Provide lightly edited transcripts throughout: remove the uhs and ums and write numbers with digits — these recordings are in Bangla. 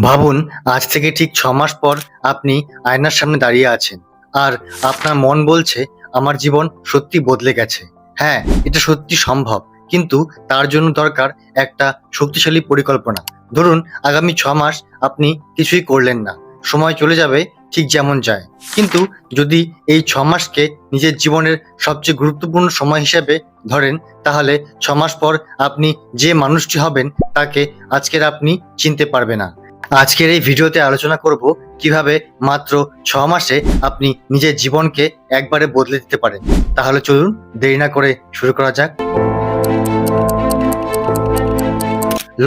ভাবুন, আজ থেকে ঠিক ৬ মাস পর আপনি আয়নার সামনে দাঁড়িয়ে আছেন। আর আপনার মন বলছে, আমার জীবন সত্যি বদলে গেছে। হ্যাঁ, এটা সত্যি সম্ভব। কিন্তু তার জন্য দরকার একটা শক্তিশালী পরিকল্পনা। ধরুন, আগামী ৬ মাস আপনি কিছুই করলেন না। সময় চলে যাবে ঠিক যেমন যায়। কিন্তু যদি এই ৬ মাসকে নিজের জীবনের সবচেয়ে গুরুত্বপূর্ণ সময় হিসেবে ধরেন, তাহলে ৬ মাস পর আপনি যে মানুষটি হবেন তাকে আজকের আপনি চিনতে পারবে না। আজকের এই ভিডিওতে আলোচনা করব কিভাবে মাত্র ৬ মাসে আপনি নিজের জীবনকে একবারে বদলে দিতে পারেন। তাহলে চলুন দেরি না করে শুরু করা যাক।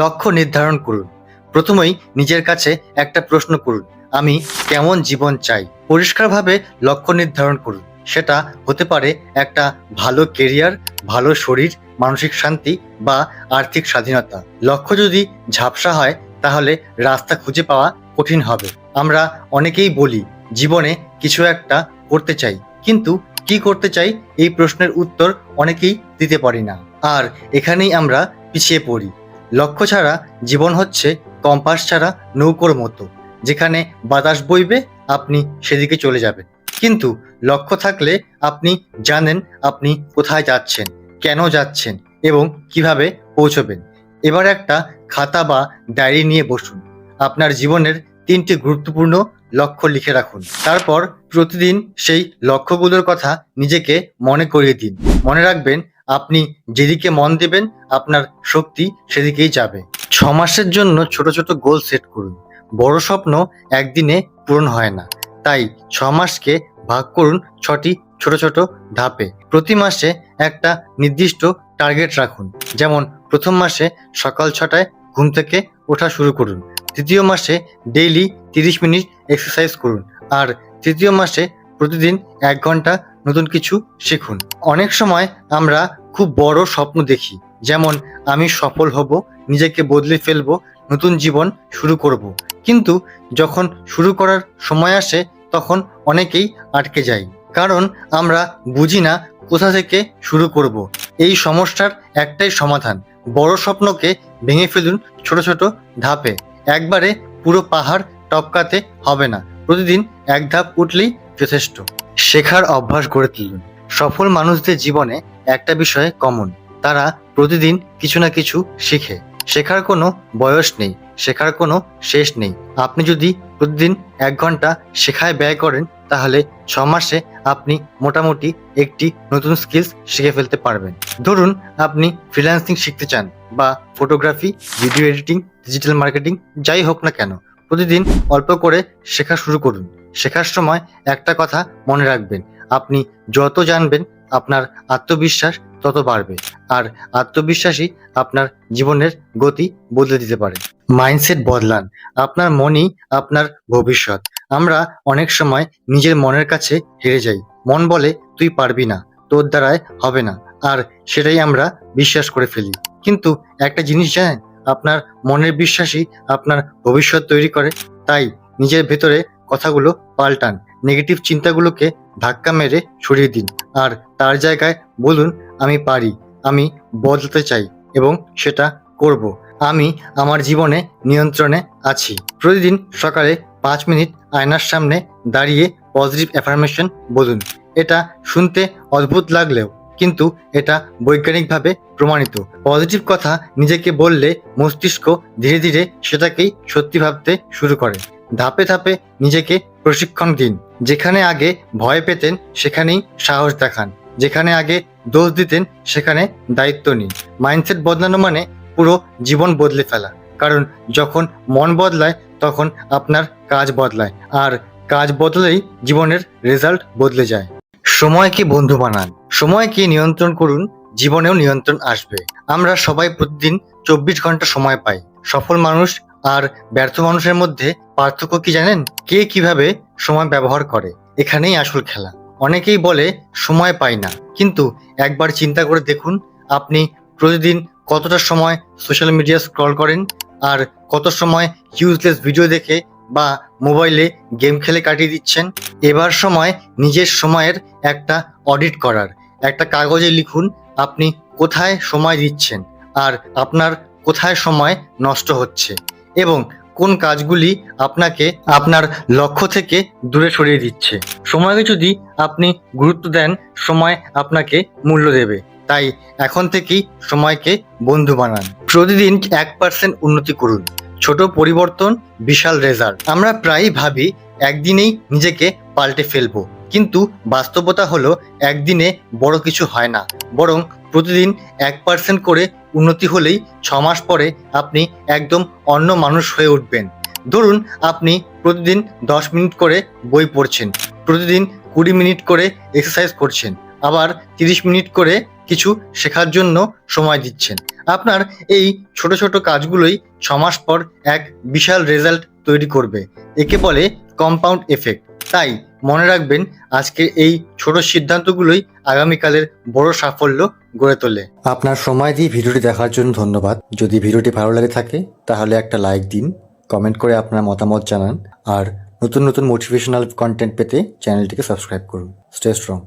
লক্ষ্য নির্ধারণ করুন। প্রথমেই নিজের কাছে একটা প্রশ্ন করুন, আমি কেমন জীবন চাই? পরিষ্কারভাবে লক্ষ্য নির্ধারণ করুন। সেটা হতে পারে একটা ভালো কেরিয়ার, ভালো শরীর, মানসিক শান্তি বা আর্থিক স্বাধীনতা। লক্ষ্য যদি ঝাপসা হয় তাহলে রাস্তা খুঁজে পাওয়া কঠিন হবে। আমরা অনেকেই বলি জীবনে কিছু একটা করতে চাই, কিন্তু কি করতে চাই এই প্রশ্নের উত্তর অনেকেই দিতে পারি না। আর এখানেই আমরা পিছিয়ে পড়ি। লক্ষ্য ছাড়া জীবন হচ্ছে কম্পাস ছাড়া নৌকোর মতো। যেখানে বাতাস বইবে আপনি সেদিকে চলে যাবেন। কিন্তু লক্ষ্য থাকলে আপনি জানেন আপনি কোথায় যাচ্ছেন, কেন যাচ্ছেন এবং কিভাবে পৌঁছবেন। এবার একটা খাতা বা ডায়েরি নিয়ে বসুন। আপনার জীবনের ৩টি গুরুত্বপূর্ণ লক্ষ্য লিখে রাখুন। তারপর প্রতিদিন সেই লক্ষ্যগুলোর কথা নিজেকে মনে করিয়ে দিন। মনে রাখবেন, আপনি যেদিকে মন দেবেন আপনার শক্তি সেদিকেই যাবে। ৬ মাসের জন্য ছোট ছোট গোল সেট করুন। বড় স্বপ্ন একদিনে পূরণ হয় না, তাই ৬ মাসকে ভাগ করুন ৬টি ছোট ছোট ধাপে। প্রতি মাসে একটা নির্দিষ্ট টার্গেট রাখুন। যেমন প্রথম মাসে সকাল ৬টায় ঘুম থেকে ওঠা শুরু করুন। তৃতীয় মাসে ডেইলি ৩০ মিনিট এক্সারসাইজ করুন। আর তৃতীয় মাসে প্রতিদিন ১ ঘন্টা নতুন কিছু শিখুন। অনেক সময় আমরা খুব বড় স্বপ্ন দেখি, যেমন আমি সফল হব, নিজেকে বদলে ফেলবো, নতুন জীবন শুরু করব। কিন্তু যখন শুরু করার সময় আসে তখন অনেকেই আটকে যাই, কারণ আমরা বুঝি না কোথা থেকে শুরু করব। এই সমস্যার একটাই সমাধান, বড় স্বপ্নকে ভেঙে ফেলুন ছোট ছোট ধাপে। একবারে পুরো পাহাড় টপকাতে হবে না, প্রতিদিন এক ধাপ উঠলেই যথেষ্ট। শেখার অভ্যাস গড়ে তুলুন। সফল মানুষদের জীবনে একটা বিষয় কমন, তারা প্রতিদিন কিছু না কিছু শিখে। শেখার কোনো বয়স নেই, শেখার কোনো শেষ নেই। আপনি যদি প্রতিদিন ১ ঘন্টা শেখায় ব্যয় করেন তাহলে ৬ মাসে আপনি মোটামুটি একটি নতুন স্কিলস শিখে ফেলতে পারবেন। ধরুন, আপনি ফ্রিল্যান্সিং শিখতে চান, বা photography, video editing, digital marketing, যাই হোক না কেন, প্রতিদিন অল্প করে শেখা শুরু করুন। শেখার সময় একটা কথা মনে রাখবেন, আপনি যত জানবেন আপনার আত্মবিশ্বাস তত বাড়বে। আর আত্মবিশ্বাসই আপনার জীবনের গতি বদলে দিতে পারে। মাইন্ডসেট বদলান। আপনার মনই আপনার ভবিষ্যৎ। আমরা অনেক সময় নিজের মনের কাছে হেরে যাই। মন বলে তুই পারবি না, তোর দ্বারায় হবে না, আর সেটাই আমরা বিশ্বাস করে ফেলি। কিন্তু একটা জিনিস জানেন, আপনার মনের বিশ্বাসই আপনার ভবিষ্যৎ তৈরি করে। তাই নিজের ভেতরে কথাগুলো পাল্টান। নেগেটিভ চিন্তাগুলোকে ধাক্কা মেরে সরিয়ে দিন। আর তার জায়গায় বলুন, আমি পারি, আমি বদলাতে চাই এবং সেটা করব। আমি আমার জীবনে নিয়ন্ত্রণে আছি। প্রতিদিন সকালে ৫ মিনিট আয়নার সামনে দাঁড়িয়ে পজিটিভ অ্যাফার্মেশন বলুন। এটা শুনতে অদ্ভুত লাগলেও কিন্তু এটা বৈজ্ঞানিকভাবে প্রমাণিত। পজিটিভ কথা নিজেকে বললে মস্তিষ্ক ধীরে ধীরে সেটাকেই সত্যি ভাবতে শুরু করে। ধাপে ধাপে নিজেকে প্রশিক্ষণ দিন। যেখানে আগে ভয় পেতেন সেখানেই সাহস দেখান, যেখানে আগে দোষ দিতেন সেখানে দায়িত্ব নিন। মাইন্ডসেট বদলানো মানে পুরো জীবন বদলে ফেলা, কারণ যখন মন বদলায় তখন আপনার কাজ বদলায়, আর কাজ বদলেই জীবনের রেজাল্ট বদলে যায়। সময়কে বন্ধু বানান। সময়কে নিয়ন্ত্রণ করুন, জীবনেও নিয়ন্ত্রণ আসবে। আমরা সবাই প্রতিদিন ২৪ ঘন্টা সময় পাই। সফল মানুষ আর ব্যর্থ মানুষের মধ্যে পার্থক্য কি জানেন? কে কিভাবে সময় ব্যবহার করে, এখানেই আসল খেলা। অনেকেই বলে সময় পাই না, কিন্তু একবার চিন্তা করে দেখুন, আপনি প্রতিদিন কতটা সময় সোশ্যাল মিডিয়া স্ক্রল করেন, আর কত সময় ইউজলেস ভিডিও দেখে বা মোবাইলে গেম খেলে কাটিয়ে দিচ্ছেন। এবার সময় নিজের সময়ের একটা অডিট করার। একটা কাগজে লিখুন আপনি কোথায় সময় দিচ্ছেন আর আপনার কোথায় সময় নষ্ট হচ্ছে, এবং কোন কাজগুলি আপনাকে আপনার লক্ষ্য থেকে দূরে সরিয়ে দিচ্ছে। সময়কে যদি আপনি গুরুত্ব দেন, সময় আপনাকে মূল্য দেবে। তাই এখন থেকেই সময়কে বন্ধু বানান। প্রতিদিন 1% উন্নতি করুন। ছোট পরিবর্তন, বিশাল রেজাল্ট। আমরা প্রায়ই ভাবি একদিনেই নিজেকে পাল্টে ফেলবো, কিন্তু বাস্তবতা হলো একদিনে বড় কিছু হয় না, বরং প্রতিদিন 1% করে উন্নতি হলেই 6 মাস পরে আপনি একদম অন্য মানুষ হয়ে উঠবেন। ধরুন আপনি প্রতিদিন 10 মিনিট করে বই পড়ছেন, প্রতিদিন 20 মিনিট করে এক্সারসাইজ করছেন, আবার 30 মিনিট করে কিছু শেখার জন্য সময় দিচ্ছেন। আপনার এই ছোট ছোট কাজগুলোই 6 মাস পর এক বিশাল রেজাল্ট তৈরি করবে। একে বলে কম্পাউন্ড এফেক্ট। তাই মনে রাখবেন, আজকের এই ছোট সিদ্ধান্তগুলোই আগামীকালের বড় সাফল্য গড়ে তোলে। আপনার সময় দিয়ে ভিডিওটি দেখার জন্য ধন্যবাদ। যদি ভিডিওটি ভালো লাগে থাকে তাহলে একটা লাইক দিন, কমেন্ট করে আপনার মতামত জানান, আর নতুন নতুন মোটিভেশনাল কন্টেন্ট পেতে চ্যানেলটিকে সাবস্ক্রাইব করুন। Stay strong.